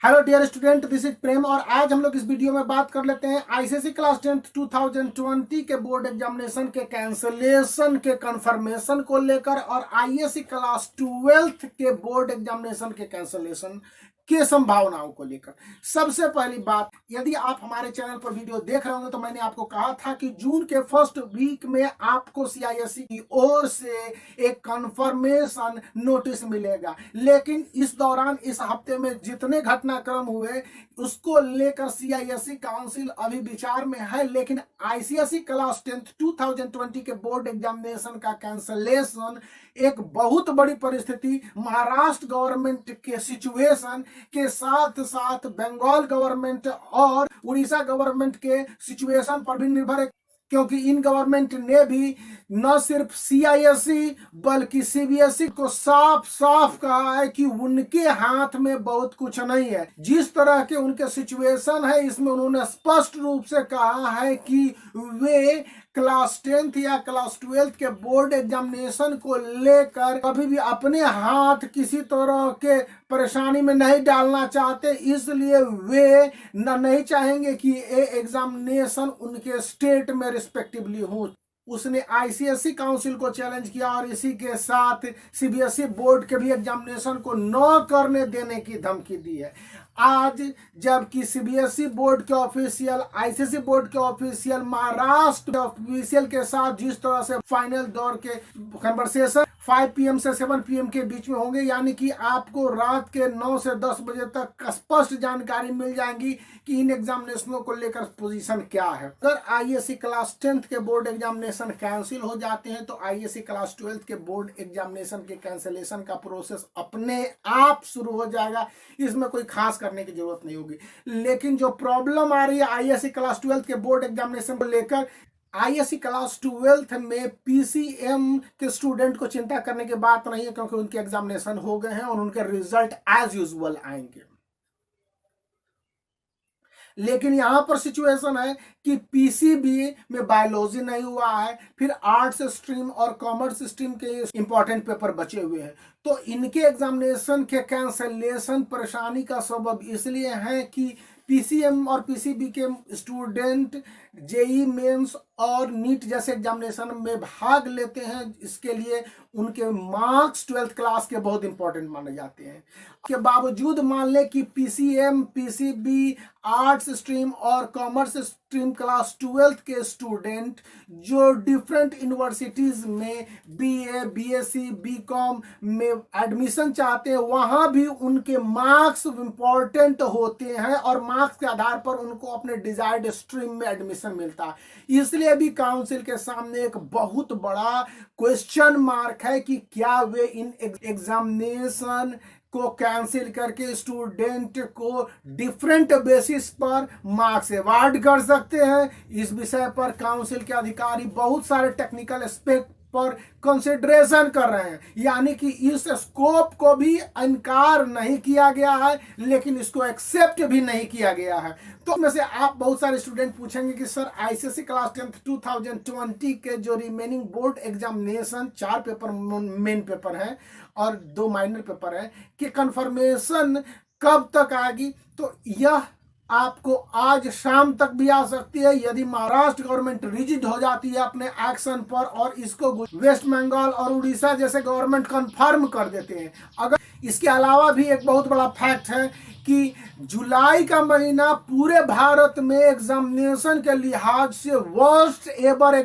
Hello dear student, this is Prem और आज हम लोग इस वीडियो में बात कर लेते हैं आईसीएसई क्लास 10th 2020 के बोर्ड एग्जामिनेशन के कैंसलेशन के कंफर्मेशन को लेकर और आईएससी क्लास 12th के बोर्ड एग्जामिनेशन के कैंसलेशन के संभावनाओं को लेकर। सबसे पहली बात, यदि आप हमारे चैनल पर वीडियो देख रहे होंगे तो मैंने आपको कहा था कि जून के फर्स्ट वीक में आपको सीआईएससी की ओर से एक कंफर्मेशन नोटिस मिलेगा, लेकिन इस दौरान इस हफ्ते में जितने घटनाक्रम हुए उसको लेकर सीआईएससी काउंसिल अभी विचार में है। लेकिन आईसीएसई क्लास 10th 2020 के बोर्ड एग्जामिनेशन का कैंसलेशन एक बहुत बड़ी परिस्थिति महाराष्ट्र गवर्नमेंट के सिचुएशन के साथ साथ बंगाल गवर्नमेंट और उड़ीसा गवर्नमेंट के सिचुएशन पर भी निर्भर है, क्योंकि इन गवर्नमेंट ने भी न सिर्फ सीआईएसई बल्कि सीबीएसई को साफ साफ कहा है कि उनके हाथ में बहुत कुछ नहीं है। जिस तरह के उनके सिचुएशन है इसमें उन्होंने स्पष्ट रूप से कहा है कि वे क्लास 10th या क्लास 12th के बोर्ड एग्जामिनेशन को लेकर कभी भी अपने हाथ किसी तरह के परेशानी में नहीं डालना चाहते, इसलिए वे नहीं चाहेंगे कि ये एग्जामिनेशन उनके स्टेट में रिस्पेक्टिवली हो। उसने आईसीएसई काउंसिल को चैलेंज किया और इसी के साथ सीबीएसई बोर्ड के भी एग्जामिनेशन को न करने देने की धमकी दी है। आज जबकि सीबीएसई बोर्ड के ऑफिशियल, आईसीएसई बोर्ड के ऑफिशियल, महाराष्ट्र ऑफिशियल के साथ जिस तरह से फाइनल दौर के कन्वर्सेशन 5 PM से 7 PM के बीच में होंगे, यानी कि आपको रात के 9 से 10 बजे तक स्पष्ट जानकारी मिल जाएगी कि इन एग्जामिनेशनों को लेकर पोजीशन क्या है। अगर आईएससी क्लास 10th के बोर्ड एग्जामिनेशन कैंसिल हो जाते हैं तो आईएससी क्लास 12th के बोर्ड एग्जामिनेशन के कैंसिलेशन का प्रोसेस अपने आप शुरू हो जाएगा, इसमें कोई खास करने की जरूरत नहीं होगी। लेकिन जो प्रॉब्लम आ रही है आईएससी क्लास 12th के बोर्ड एग्जामिनेशन को लेकर, आईएससी क्लास 12th में पीसीएम के स्टूडेंट को चिंता करने की बात नहीं है, क्योंकि उनके एग्जामिनेशन हो गए हैं और उनके रिजल्ट एज यूजुअल आएंगे। लेकिन यहां पर सिचुएशन है कि पीसीबी में बायोलॉजी नहीं हुआ है, फिर आर्ट्स स्ट्रीम और कॉमर्स स्ट्रीम के इंपॉर्टेंट पेपर बचे हुए हैं, तो इनके एग्जामिनेशन के कैंसलेशन परेशानी का सबब इसलिए है कि पीसीएम और पीसीबी के स्टूडेंट जेई मेंस और नीट जैसे एग्जामिनेशन में भाग लेते हैं, इसके लिए उनके मार्क्स 12th क्लास के बहुत इंपॉर्टेंट माने जाते हैं। के बावजूद मान ले कि पीसीएम, पीसीबी, आर्ट्स स्ट्रीम और कॉमर्स स्ट्रीम क्लास 12th के स्टूडेंट जो डिफरेंट यूनिवर्सिटीज में बीए, बीएससी, बीकॉम में एडमिशन चाहते हैं, वहां भी उनके मार्क्स इंपॉर्टेंट होते हैं और मार्क्स के आधार पर उनको अपने डिजायर्ड स्ट्रीम में एडमिशन मिलता है। इसलिए भी काउंसिल के सामने एक बहुत बड़ा क्वेश्चन मार्क है कि क्या वे इन एग्जामिनेशन को कैंसिल करके स्टूडेंट को डिफरेंट बेसिस पर मार्क्स अवार्ड कर सकते हैं। इस विषय पर काउंसिल के अधिकारी बहुत सारे टेक्निकल एस्पेक्ट पर कंसिडरेशन कर रहे हैं, यानी कि इस स्कोप को भी इनकार नहीं किया गया है लेकिन इसको एक्सेप्ट भी नहीं किया गया है। तो इसमें से आप बहुत सारे स्टूडेंट पूछेंगे कि सर आईसीएसई क्लास 10th 2020 के जो remaining board examination 4 paper main paper है और 2 माइनर पेपर है कि कंफर्मेशन कब तक आएगी, तो यह आपको आज शाम तक भी आ सकती है यदि महाराष्ट्र गवर्नमेंट रिजिड हो जाती है अपने एक्शन पर और इसको वेस्ट बंगाल और उड़ीसा जैसे गवर्नमेंट कंफर्म कर देते हैं। अगर इसके अलावा भी एक बहुत बड़ा फैक्ट है कि जुलाई का महीना पूरे भारत में एग्जामिनेशन के लिहाज से वर्स्ट एवर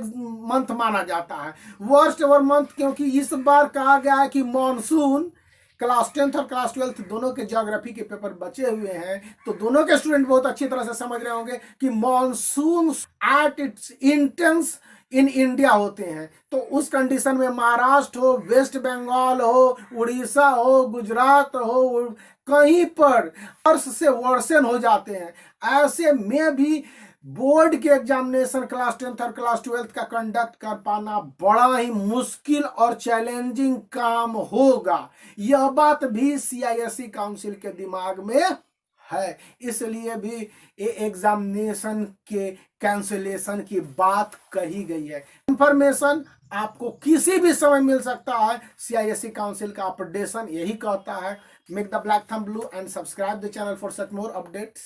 मंथ माना जाता है। वर्स्ट एवर मंथ क्योंकि इस बार कहा गया है कि मॉनसून, क्लास 10th और क्लास 12th दोनों के ज्योग्राफी के पेपर बचे हुए हैं, तो दोनों के स्टूडेंट बहुत अच्छी तरह से समझ रहे होंगे कि monsoon at its intense in India होते हैं। तो उस कंडीशन में महाराष्ट्र हो, वेस्ट बंगाल हो, उड़ीसा हो, गुजरात हो, कहीं पर वर्ष से वर्षन हो जाते हैं। ऐसे में भी बोर्ड के एग्जामिनेशन क्लास 10th और क्लास 12th का कंडक्ट कर पाना बड़ा ही मुश्किल और चैलेंजिंग काम होगा। यह बात भी सीआईएसई काउंसिल के दिमाग में है, इसलिए भी एग्जामिनेशन के कैंसिलेशन की बात कही गई है। इंफॉर्मेशन आपको किसी भी समय मिल सकता है। सीआईएसई काउंसिल का अपडेशन यही कहता है Make the black thumb blue and subscribe the channel for such more updates.